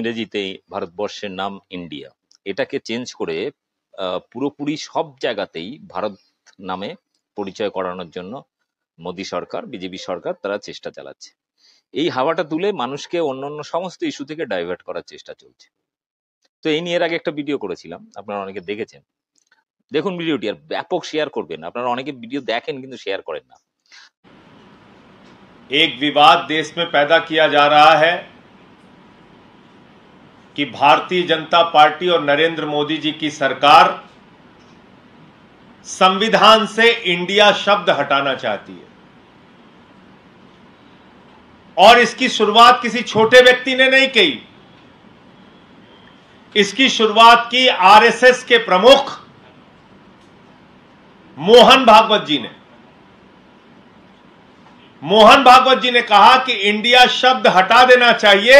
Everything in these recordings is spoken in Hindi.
ইংরেজিতে ভারতবর্ষের নাম ইন্ডিয়া, এটাকে চেঞ্জ করে পুরোপুরি সব জায়গাতেই ভারত নামে পরিচয় করানোর জন্য মোদী সরকার, বিজেপি সরকার তারা চেষ্টা চালাচ্ছে। এই হাওয়াটা তুলে মানুষকে অন্যান্য সমস্ত ইস্যু থেকে ডাইভার্ট করার চেষ্টা চলছে। তো এই নিয়ে এর আগে একটা ভিডিও করেছিলাম, আপনারা অনেকে দেখেছেন। দেখুন ভিডিওটি, আর ব্যাপক শেয়ার করবেন। আপনারা অনেকে ভিডিও দেখেন কিন্তু শেয়ার করেন না। एक विवाद देश में पैदा किया जा रहा है कि भारतीय जनता पार्टी और नरेंद्र मोदी जी की सरकार संविधान से इंडिया शब्द हटाना चाहती है। और इसकी शुरुआत किसी छोटे व्यक्ति ने नहीं की, इसकी शुरुआत की आरएसएस के प्रमुख मोहन भागवत जी ने। मोहन भागवत जी ने कहा कि इंडिया शब्द हटा देना चाहिए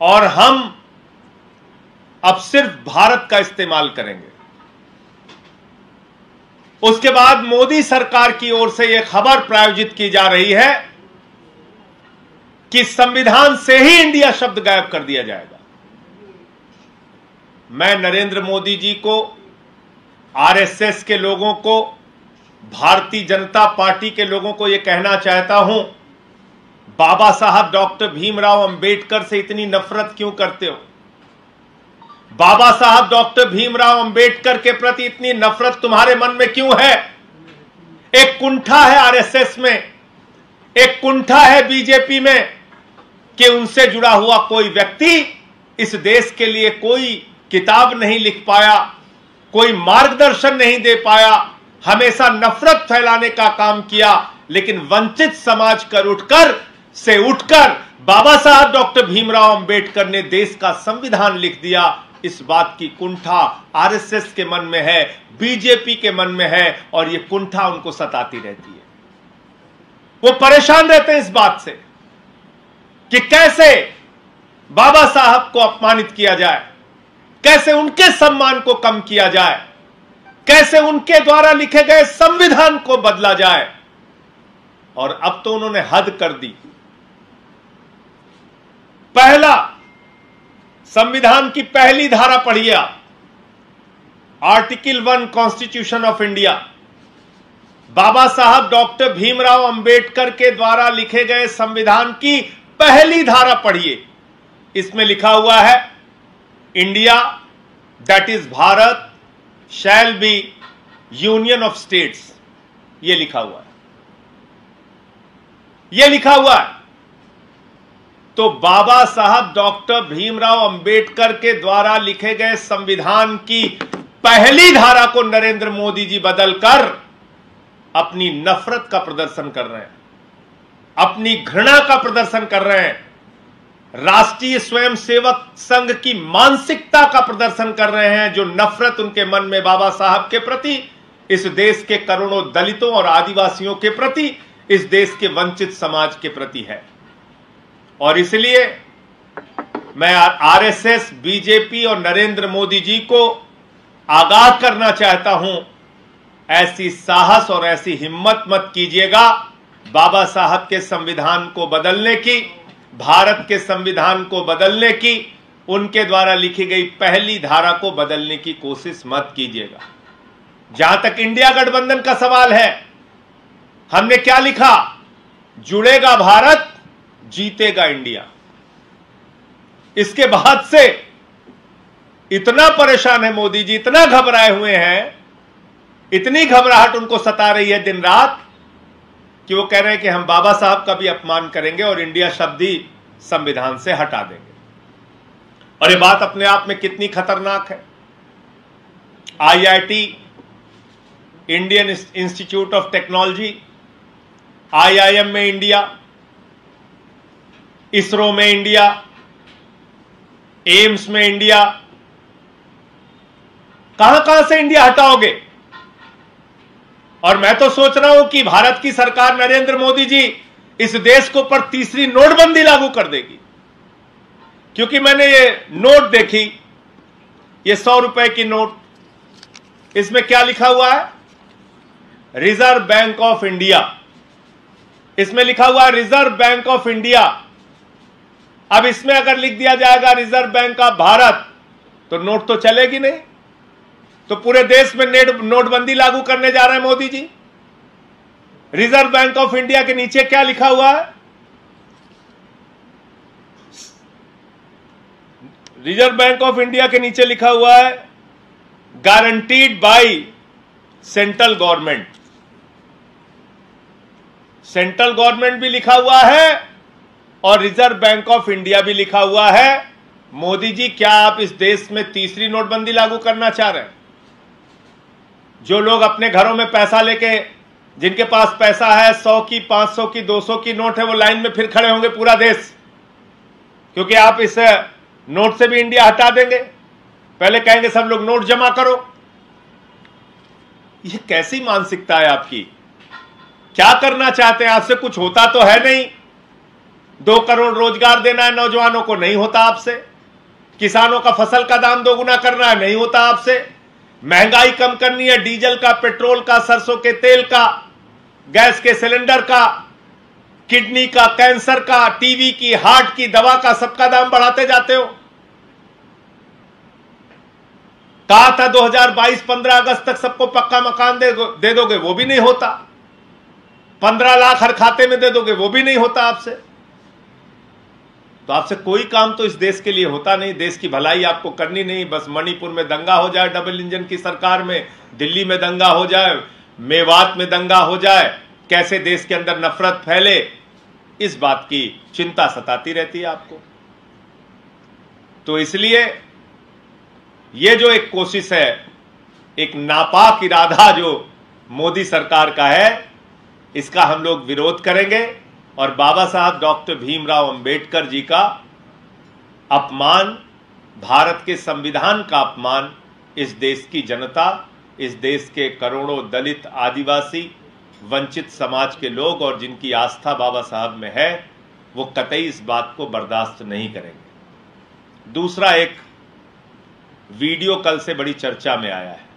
और हम अब सिर्फ भारत का इस्तेमाल करेंगे। उसके बाद मोदी सरकार की ओर से यह खबर प्रायोजित की जा रही है कि संविधान से ही इंडिया शब्द गायब कर दिया जाएगा। मैं नरेंद्र मोदी जी को, आरएसएस के लोगों को, भारतीय जनता पार्टी के लोगों को यह कहना चाहता हूं, बाबा साहब डॉक्टर भीमराव अंबेडकर से इतनी नफरत क्यों करते हो? बाबा साहब डॉक्टर भीमराव अंबेडकर के प्रति इतनी नफरत तुम्हारे मन में क्यों है? एक कुंठा है आरएसएस में, एक कुंठा है बीजेपी में कि उनसे जुड़ा हुआ कोई व्यक्ति इस देश के लिए कोई किताब नहीं लिख पाया, कोई मार्गदर्शन नहीं दे पाया, हमेशा नफरत फैलाने का काम किया। लेकिन वंचित समाज से उठकर बाबा साहब डॉक्टर भीमराव अंबेडकर ने देश का संविधान लिख दिया। इस बात की कुंठा आरएसएस के मन में है, बीजेपी के मन में है, और यह कुंठा उनको सताती रहती है। वो परेशान रहते हैं इस बात से कि कैसे बाबा साहब को अपमानित किया जाए, कैसे उनके सम्मान को कम किया जाए, कैसे उनके द्वारा लिखे गए संविधान को बदला जाए। और अब तो उन्होंने हद कर दी। पहला, संविधान की पहली धारा पढ़िए आप, आर्टिकल 1 कॉन्स्टिट्यूशन ऑफ इंडिया। बाबा साहब डॉक्टर भीमराव अंबेडकर के द्वारा लिखे गए संविधान की पहली धारा पढ़िए। इसमें लिखा हुआ है, India that is Bharat shall be union of states. यह लिखा हुआ है, यह लिखा हुआ है। तो बाबा साहब डॉक्टर भीमराव अंबेडकर के द्वारा लिखे गए संविधान की पहली धारा को नरेंद्र मोदी जी बदलकर अपनी नफरत का प्रदर्शन कर रहे हैं, अपनी घृणा का प्रदर्शन कर रहे हैं, राष्ट्रीय स्वयंसेवक संघ की मानसिकता का प्रदर्शन कर रहे हैं, जो नफरत उनके मन में बाबा साहब के प्रति, इस देश के करोड़ों दलितों और आदिवासियों के प्रति, इस देश के वंचित समाज के प्रति है। और इसलिए मैं आरएसएस, बीजेपी और नरेंद्र मोदी जी को आगाह करना चाहता हूं, ऐसी साहस और ऐसी हिम्मत मत कीजिएगा बाबा साहब के संविधान को बदलने की, भारत के संविधान को बदलने की, उनके द्वारा लिखी गई पहली धारा को बदलने की कोशिश मत कीजिएगा। जहां तक इंडिया गठबंधन का सवाल है, हमने क्या लिखा? जुड़ेगा भारत, जीतेगा इंडिया। इसके बाद से इतना परेशान है मोदी जी, इतना घबराए हुए हैं, इतनी घबराहट उनको सता रही है दिन रात, कि वो कह रहे हैं कि हम बाबा साहब का भी अपमान करेंगे और इंडिया शब्द ही संविधान से हटा देंगे। और ये बात अपने आप में कितनी खतरनाक है। IIT, Indian institute of technology, IIM में इंडिया, इसरो में इंडिया, एम्स में इंडिया, कहां से इंडिया हटाओगे? और मैं तो सोच रहा हूं कि भारत की सरकार, नरेंद्र मोदी जी, इस देश को पर तीसरी नोटबंदी लागू कर देगी। क्योंकि मैंने ये नोट देखी, ये 100 रुपए की नोट, इसमें क्या लिखा हुआ है? Reserve bank of India. इसमें लिखा हुआ है रिजर्व बैंक ऑफ इंडिया। अब इसमें अगर लिख दिया जाएगा रिजर्व बैंक ऑफ भारत, तो नोट तो चलेगी नहीं। तो पूरे देश में नोटबंदी लागू करने जा रहे हैं Modi ji. Reserve bank of India के नीचे क्या लिखा हुआ है? रिजर्व बैंक ऑफ इंडिया के नीचे लिखा हुआ है guaranteed by central government. Central government भी लिखा हुआ है और रिजर्व बैंक ऑफ इंडिया भी लिखा हुआ है। मोदी जी, क्या आप इस देश में तीसरी नोटबंदी लागू करना चाह रहे हैं? जो लोग अपने घरों में पैसा लेके, जिनके पास पैसा है 100 की, 500 की, 200 की नोट है, वो लाइन में फिर खड़े होंगे पूरा देश, क्योंकि आप इस नोट से भी इंडिया हटा देंगे। पहले कहेंगे सब लोग नोट जमा करो। ये कैसी मानसिकता है आपकी? क्या करना चाहते हैं? आपसे कुछ होता तो है नहीं। 2 करोड़ रोजगार देना है नौजवानों को, नहीं होता आपसे। किसानों का फसल का दाम दोगुना करना है, नहीं होता आपसे। महंगाई कम करनी है, डीजल का, पेट्रोल का, सरसों के तेल का, गैस के सिलेंडर का, किडनी का, कैंसर का, टीबी की, हार्ट की दवा का, सबका दाम बढ़ाते जाते हो। कहा था 2022 15 अगस्त तक सबको पक्का मकान दे दोगे, वो भी नहीं होता। 15 लाख हर खाते में दे दोगे, वो भी नहीं होता आपसे। तो आपसे कोई काम तो इस देश के लिए होता नहीं। देश की भलाई आपको करनी नहीं, बस मणिपुर में दंगा हो जाए डबल इंजन की सरकार में, दिल्ली में दंगा हो जाए, मेवात में दंगा हो जाए, कैसे देश के अंदर नफरत फैले, इस बात की चिंता सताती रहती है आपको। तो इसलिए ये जो एक कोशिश है, एक नापाक इरादा जो मोदी सरकार का है, इसका हम लोग विरोध करेंगे और बाबा साहब डॉक्टर भीमराव अंबेडकर जी का अपमान, भारत के संविधान का अपमान, इस देश की जनता, इस देश के करोड़ों दलित, आदिवासी, वंचित समाज के लोग और जिनकी आस्था बाबा साहब में है, वो कतई इस बात को बर्दाश्त नहीं करेंगे। दूसरा, एक वीडियो कल से बड़ी चर्चा में आया है।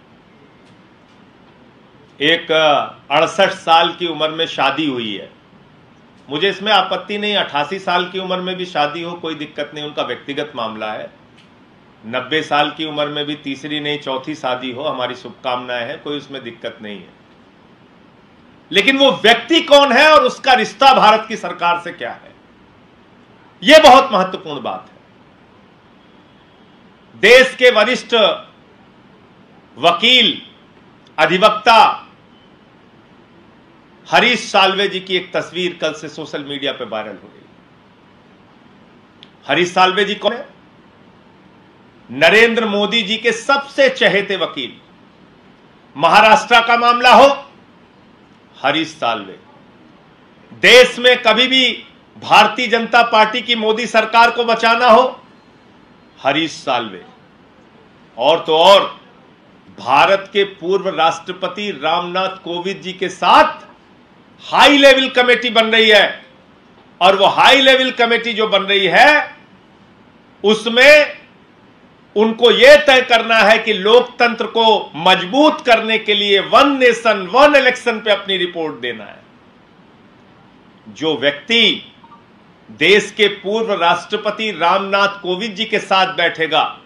एक 68 साल की उम्र में शादी हुई है। मुझे इसमें आपत्ति नहीं, 88 साल की उम्र में भी शादी हो, कोई दिक्कत नहीं, उनका व्यक्तिगत मामला है। 90 साल की उम्र में भी तीसरी नहीं चौथी शादी हो, हमारी शुभकामनाएं हैं, कोई उसमें दिक्कत नहीं है। लेकिन वो व्यक्ति कौन है और उसका रिश्ता भारत की सरकार से क्या है, यह बहुत महत्वपूर्ण बात है। देश के वरिष्ठ वकील, अधिवक्ता हरीश साल्वे जी की एक तस्वीर कल से सोशल मीडिया पर वायरल हो रही है। हरीश साल्वे जी कौन है? नरेंद्र मोदी जी के सबसे चहेते वकील। महाराष्ट्र का मामला हो, हरीश साल्वे। देश में कभी भी भारतीय जनता पार्टी की मोदी सरकार को बचाना हो, हरीश साल्वे। और तो और भारत के पूर्व राष्ट्रपति रामनाथ कोविंद जी के साथ हाई लेवल कमेटी बन रही है, और वो हाई लेवल कमेटी जो बन रही है उसमें उनको यह तय करना है कि लोकतंत्र को मजबूत करने के लिए 1 नेशन 1 इलेक्शन पे अपनी रिपोर्ट देना है। जो व्यक्ति देश के पूर्व राष्ट्रपति रामनाथ कोविंद जी के साथ बैठेगा,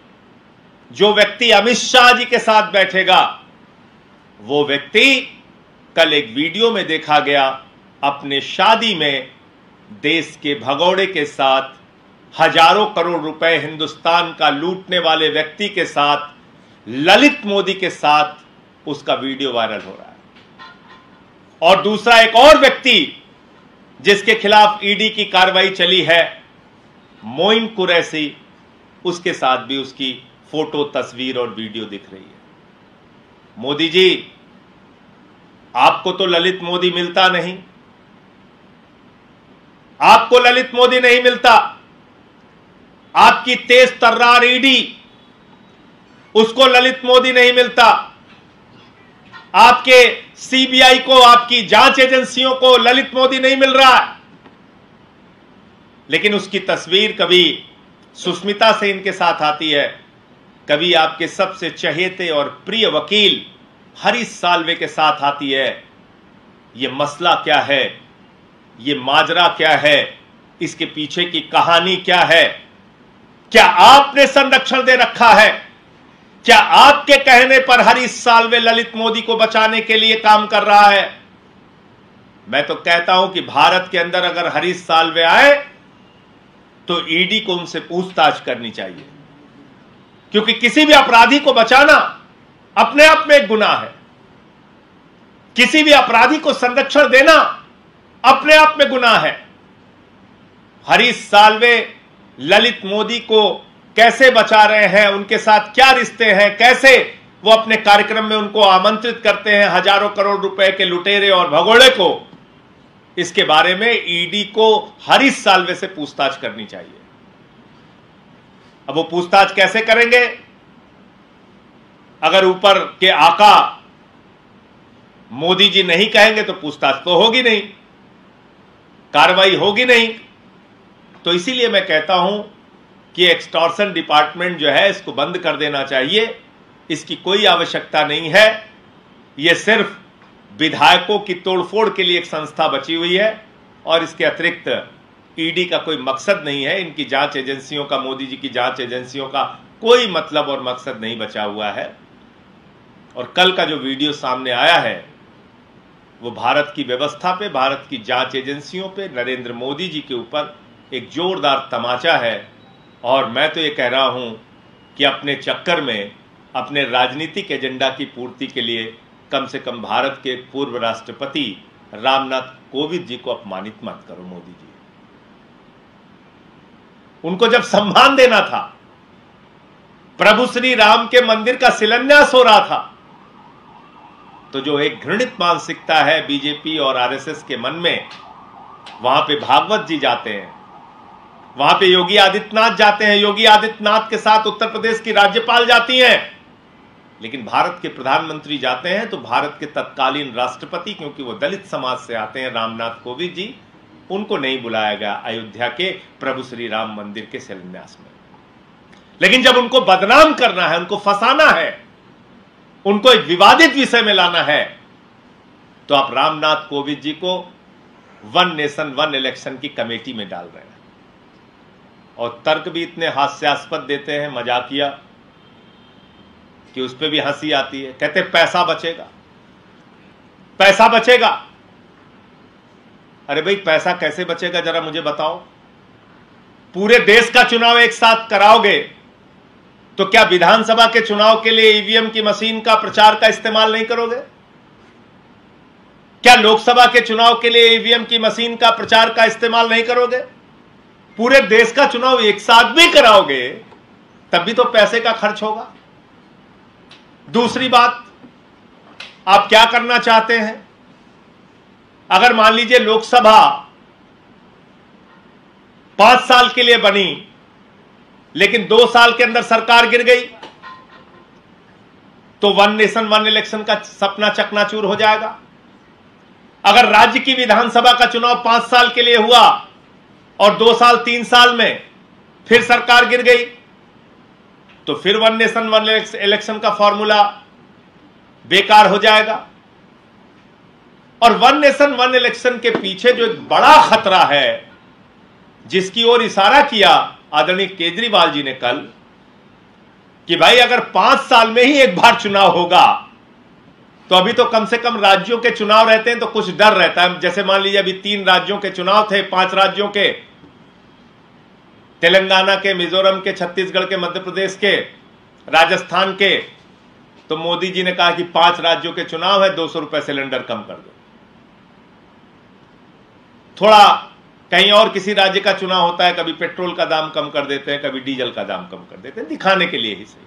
जो व्यक्ति अमित शाह जी के साथ बैठेगा, वो व्यक्ति कल एक वीडियो में देखा गया अपने शादी में देश के भगोड़े के साथ, हजारों करोड़ रुपए हिंदुस्तान का लूटने वाले व्यक्ति के साथ, ललित मोदी के साथ उसका वीडियो वायरल हो रहा है। और दूसरा, एक और व्यक्ति जिसके खिलाफ ईडी की कार्रवाई चली है, मोइन कुरैशी, उसके साथ भी उसकी फोटो, तस्वीर और वीडियो दिख रही है। मोदी जी, आपको तो ललित मोदी मिलता नहीं, आपको ललित मोदी नहीं मिलता। आपकी तेज तर्रार ईडी, उसको ललित मोदी नहीं मिलता। आपके सीबीआई को, आपकी जांच एजेंसियों को ललित मोदी नहीं मिल रहा है। लेकिन उसकी तस्वीर कभी सुष्मिता सेन के साथ आती है, कभी आपके सबसे चहेते और प्रिय वकील हरीश साल्वे के साथ आती है। यह मसला क्या है, यह माजरा क्या है, इसके पीछे की कहानी क्या है? क्या आपने संरक्षण दे रखा है? क्या आपके कहने पर हरीश साल्वे ललित मोदी को बचाने के लिए काम कर रहा है? मैं तो कहता हूं कि भारत के अंदर अगर हरीश साल्वे आए तो ईडी को उनसे पूछताछ करनी चाहिए, क्योंकि किसी भी अपराधी को बचाना अपने आप में एक गुनाह है। किसी भी अपराधी को संरक्षण देना अपने आप में गुनाह है। हरीश साल्वे ललित मोदी को कैसे बचा रहे हैं, उनके साथ क्या रिश्ते हैं, कैसे वो अपने कार्यक्रम में उनको आमंत्रित करते हैं हजारों करोड़ रुपए के लुटेरे और भगोड़े को, इसके बारे में ईडी को हरीश साल्वे से पूछताछ करनी चाहिए। अब वो पूछताछ कैसे करेंगे? अगर ऊपर के आका मोदी जी नहीं कहेंगे तो पूछताछ तो होगी नहीं, कार्रवाई होगी नहीं। तो इसीलिए मैं कहता हूं कि एक्सटॉर्शन डिपार्टमेंट जो है इसको बंद कर देना चाहिए। इसकी कोई आवश्यकता नहीं है। यह सिर्फ विधायकों की तोड़फोड़ के लिए एक संस्था बची हुई है और इसके अतिरिक्त ईडी का कोई मकसद नहीं है। इनकी जांच एजेंसियों का, मोदी जी की जांच एजेंसियों का कोई मतलब और मकसद नहीं बचा हुआ है। और कल का जो वीडियो सामने आया है वो भारत की व्यवस्था पे, भारत की जांच एजेंसियों पे, नरेंद्र मोदी जी के ऊपर एक जोरदार तमाचा है। और मैं तो ये कह रहा हूं कि अपने चक्कर में, अपने राजनीतिक एजेंडा की पूर्ति के लिए कम से कम भारत के पूर्व राष्ट्रपति रामनाथ कोविंद जी को अपमानित मत करो। मोदी जी, उनको जब सम्मान देना था, प्रभु श्री राम के मंदिर का शिलान्यास हो रहा था, तो जो एक घृणित मानसिकता है बीजेपी और आरएसएस के मन में, वहां पे भागवत जी जाते हैं, वहां पे योगी आदित्यनाथ जाते हैं, योगी आदित्यनाथ के साथ उत्तर प्रदेश की राज्यपाल जाती हैं, लेकिन भारत के प्रधानमंत्री जाते हैं तो भारत के तत्कालीन राष्ट्रपति, क्योंकि वो दलित समाज से आते हैं, रामनाथ कोविंद जी, उनको नहीं बुलाया गया अयोध्या के प्रभु श्री राम मंदिर के शिलान्यास में। लेकिन जब उनको बदनाम करना है, उनको फंसाना है, उनको एक विवादित विषय में लाना है, तो आप रामनाथ कोविंद जी को वन नेशन वन इलेक्शन की कमेटी में डाल रहे हैं। और तर्क भी इतने हास्यास्पद देते हैं, मजाकिया, कि उस पर भी हंसी आती है। कहते पैसा बचेगा, पैसा बचेगा। अरे भाई, पैसा कैसे बचेगा जरा मुझे बताओ। पूरे देश का चुनाव एक साथ कराओगे तो क्या विधानसभा के चुनाव के लिए ईवीएम की मशीन का प्रचार का इस्तेमाल नहीं करोगे? क्या लोकसभा के चुनाव के लिए ईवीएम की मशीन का प्रचार का इस्तेमाल नहीं करोगे? पूरे देश का चुनाव एक साथ भी कराओगे तब भी तो पैसे का खर्च होगा। दूसरी बात, आप क्या करना चाहते हैं? अगर मान लीजिए लोकसभा 5 साल के लिए बनी, लेकिन 2 साल के अंदर सरकार गिर गई, तो वन नेशन वन इलेक्शन का सपना चकनाचूर हो जाएगा। अगर राज्य की विधानसभा का चुनाव 5 साल के लिए हुआ और 2 साल 3 साल में फिर सरकार गिर गई, तो फिर वन नेशन वन इलेक्शन का फॉर्मूला बेकार हो जाएगा। और वन नेशन वन इलेक्शन के पीछे जो एक बड़ा खतरा है, जिसकी ओर इशारा किया आदरणीय केजरीवाल जी ने कल, कि भाई अगर 5 साल में ही एक बार चुनाव होगा तो अभी तो कम से कम राज्यों के चुनाव रहते हैं तो कुछ डर रहता है। जैसे मान लीजिए अभी 3 राज्यों के चुनाव थे, 5 राज्यों के, तेलंगाना के, मिजोरम के, छत्तीसगढ़ के, मध्य प्रदेश के, राजस्थान के, तो मोदी जी ने कहा कि 5 राज्यों के चुनाव है, 200 रुपए सिलेंडर कम कर दो। थोड़ा कहीं और किसी राज्य का चुनाव होता है, कभी पेट्रोल का दाम कम कर देते हैं, कभी डीजल का दाम कम कर देते हैं, दिखाने के लिए ही सही।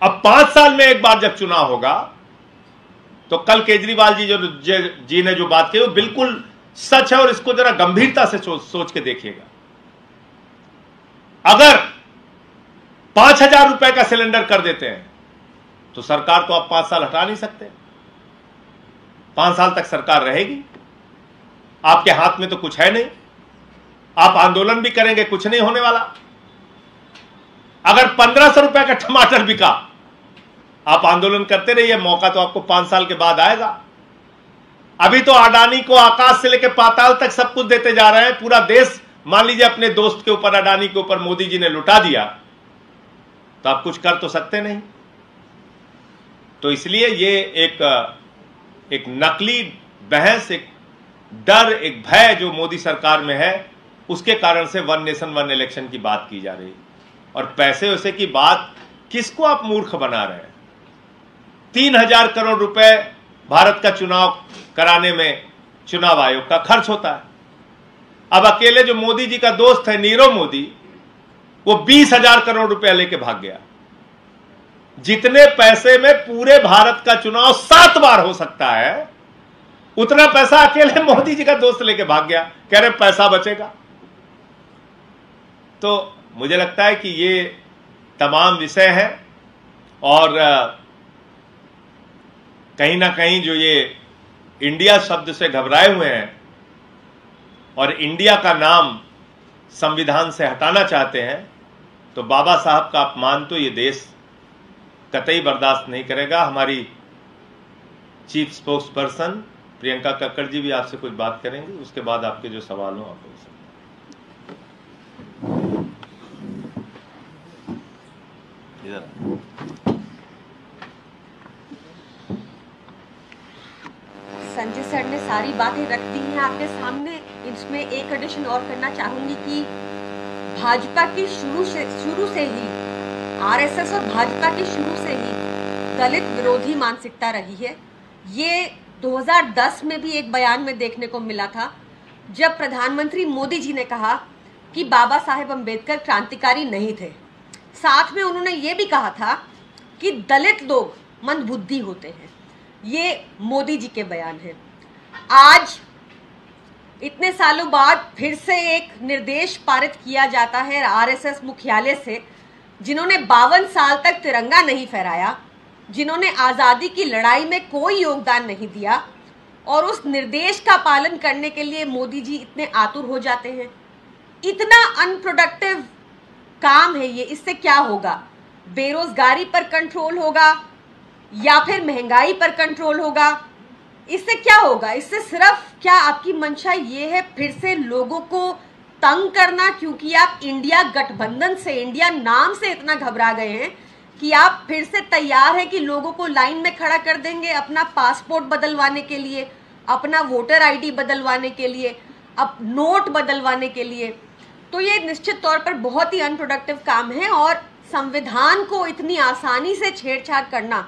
अब 5 साल में एक बार जब चुनाव होगा, तो कल केजरीवाल जी ने जो बात कही वो बिल्कुल सच है, और इसको जरा गंभीरता से सोच के देखिएगा। अगर 5,000 रुपए का सिलेंडर कर देते हैं तो सरकार तो आप 5 साल हटा नहीं सकते। 5 साल तक सरकार रहेगी, आपके हाथ में तो कुछ है नहीं। आप आंदोलन भी करेंगे, कुछ नहीं होने वाला। अगर 1,500 रुपए का टमाटर बिका, आप आंदोलन करते रहिए, मौका तो आपको 5 साल के बाद आएगा। अभी तो अडानी को आकाश से लेकर पाताल तक सब कुछ देते जा रहे हैं। पूरा देश मान लीजिए अपने दोस्त के ऊपर, अडानी के ऊपर मोदी जी ने लुटा दिया, तो आप कुछ कर तो सकते नहीं। तो इसलिए ये एक नकली बहस, एक डर, एक भय जो मोदी सरकार में है, उसके कारण से वन नेशन वन इलेक्शन की बात की जा रही है। और पैसे वैसे की बात, किसको आप मूर्ख बना रहे हैं? 3,000 करोड़ रुपए भारत का चुनाव कराने में चुनाव आयोग का खर्च होता है। अब अकेले जो मोदी जी का दोस्त है नीरव मोदी, वो 20,000 करोड़ रुपया लेके भाग गया। जितने पैसे में पूरे भारत का चुनाव 7 बार हो सकता है, उतना पैसा अकेले मोदी जी का दोस्त लेके भाग गया, कह रहे पैसा बचेगा। तो मुझे लगता है कि ये तमाम विषय हैं और कहीं ना कहीं जो ये इंडिया शब्द से घबराए हुए हैं और इंडिया का नाम संविधान से हटाना चाहते हैं, तो बाबा साहब का अपमान तो ये देश कतई बर्दाश्त नहीं करेगा। हमारी chief spokesperson Priyanka Kakkar ji भी आपसे कुछ बात करेंगे, उसके बाद आपके जो सवाल हो आप पूछ सकते हैं। संजय सर ने सारी बातें रख दी हैं आपके सामने। इसमें एक एडिशन और करना चाहूंगी कि भाजपा की शुरू से ही, आरएसएस और भाजपा की शुरू से ही दलित विरोधी मानसिकता रही है। ये 2010 में भी एक बयान में देखने को मिला था, जब प्रधानमंत्री मोदी जी ने कहा कि बाबा साहेब अम्बेडकर क्रांतिकारी नहीं थे। साथ में उन्होंने ये भी कहा था कि दलित लोग मंदबुद्धि होते हैं। ये मोदी जी के बयान हैं। आज इतने सालों बाद फिर से एक निर्देश पारित किया जाता है आरएसएस मुख्यालय से, जिन्होंने 52 साल तक तिरंगा नहीं फहराया, जिन्होंने आज़ादी की लड़ाई में कोई योगदान नहीं दिया, और उस निर्देश का पालन करने के लिए मोदी जी इतने आतुर हो जाते हैं। इतना अनप्रोडक्टिव काम है ये। इससे क्या होगा? बेरोजगारी पर कंट्रोल होगा या फिर महंगाई पर कंट्रोल होगा? इससे क्या होगा? इससे सिर्फ क्या आपकी मंशा ये है फिर से लोगों को तंग करना, क्योंकि आप इंडिया गठबंधन से, इंडिया नाम से इतना घबरा गए हैं कि आप फिर से तैयार हैं कि लोगों को लाइन में खड़ा कर देंगे अपना पासपोर्ट बदलवाने के लिए, अपना वोटर आईडी बदलवाने के लिए, अब नोट बदलवाने के लिए। तो ये निश्चित तौर पर बहुत ही अनप्रोडक्टिव काम है और संविधान को इतनी आसानी से छेड़छाड़ करना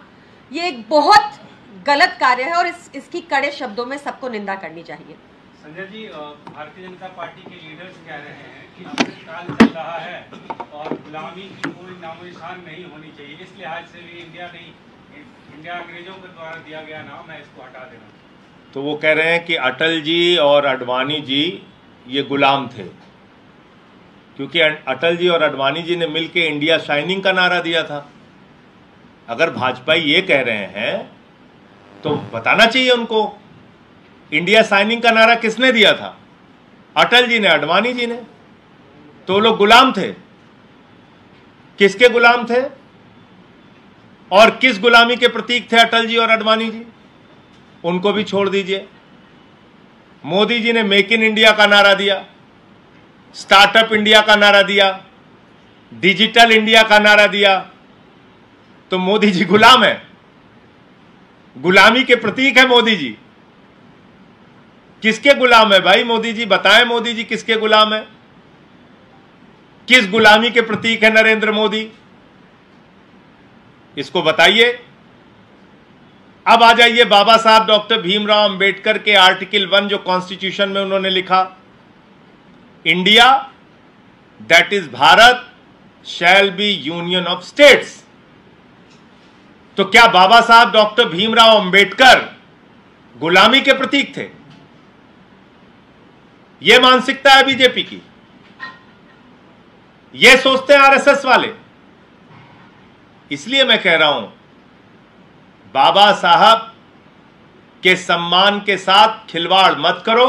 ये एक बहुत गलत कार्य है और इसकी कड़े शब्दों में सबको निंदा करनी चाहिए। संजय जी, भारतीय जनता पार्टी के लीडर्स कह रहे हैं कि अमृतकाल चल रहा है और गुलामी की कोई नामोनिशान नहीं होनी चाहिए, इस लिहाज से भी इंडिया अंग्रेजों के द्वारा दिया गया नाम है, इसको हटा देना। तो वो कह रहे हैं कि अटल जी और आडवाणी जी ये गुलाम थे, क्योंकि अटल जी और आडवाणी जी ने मिलकर इंडिया शाइनिंग का नारा दिया था। अगर भाजपा ये कह रहे हैं तो बताना चाहिए उनको, इंडिया शाइनिंग का नारा किसने दिया था? अटल जी ने, आडवाणी जी ने। तो लोग गुलाम थे। किसके गुलाम थे और किस गुलामी के प्रतीक थे अटल जी और आडवाणी जी? उनको भी छोड़ दीजिए। मोदी जी ने मेक इन इंडिया का नारा दिया, स्टार्टअप इंडिया का नारा दिया, डिजिटल इंडिया का नारा दिया। तो मोदी जी गुलाम है, गुलामी के प्रतीक है मोदी जी। किसके गुलाम है भाई मोदी जी? बताएं मोदी जी किसके गुलाम है? किस गुलामी के प्रतीक है नरेंद्र मोदी? इसको बताइए। अब आ जाइए बाबा साहब डॉक्टर भीमराव अंबेडकर के आर्टिकल 1 जो कॉन्स्टिट्यूशन में उन्होंने लिखा, India that is Bharat shall be union of states. तो क्या बाबा साहब डॉक्टर भीमराव अंबेडकर गुलामी के प्रतीक थे? यह मानसिकता है बीजेपी की, यह सोचते हैं आरएसएस वाले। इसलिए मैं कह रहा हूं, बाबा साहब के सम्मान के साथ खिलवाड़ मत करो,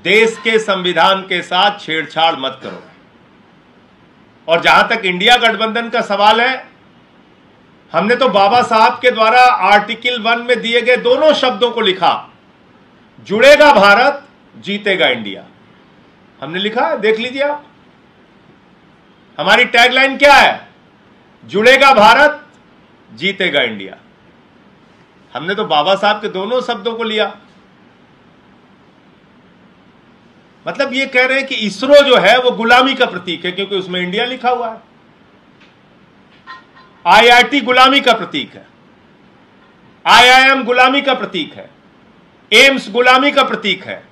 देश के संविधान के साथ छेड़छाड़ मत करो। और जहां तक इंडिया गठबंधन का सवाल है, हमने तो बाबा साहब के द्वारा आर्टिकल 1 में दिए गए दोनों शब्दों को लिखा, जुड़ेगा भारत, जीतेगा इंडिया। हमने लिखा है, देख लीजिए आप। हमारी टैगलाइन क्या है? जुड़ेगा भारत, जीतेगा इंडिया। हमने तो बाबा साहब के दोनों शब्दों को लिया। मतलब ये कह रहे हैं कि इसरो जो है वो गुलामी का प्रतीक है, क्योंकि उसमें इंडिया लिखा हुआ है। IIT गुलामी का प्रतीक है, IIM गुलामी का प्रतीक है, एम्स गुलामी का प्रतीक है,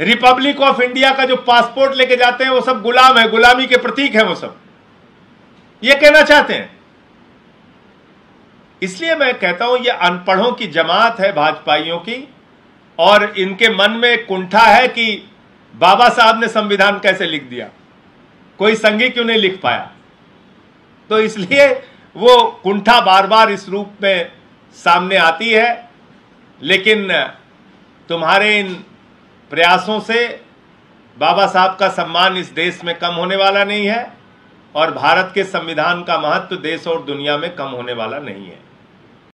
रिपब्लिक ऑफ इंडिया का जो पासपोर्ट लेके जाते हैं वो सब गुलाम है, गुलामी के प्रतीक है वो सब। ये कहना चाहते हैं। इसलिए मैं कहता हूं ये अनपढ़ों की जमात है भाजपाइयों की, और इनके मन में कुंठा है कि बाबा साहब ने संविधान कैसे लिख दिया, कोई संघी क्यों नहीं लिख पाया। तो इसलिए वो कुंठा बार बार इस रूप में सामने आती है। लेकिन तुम्हारे इन प्रयासों से बाबा साहब का सम्मान इस देश में कम होने वाला नहीं है, और भारत के संविधान का महत्व देश और दुनिया में कम होने वाला नहीं है।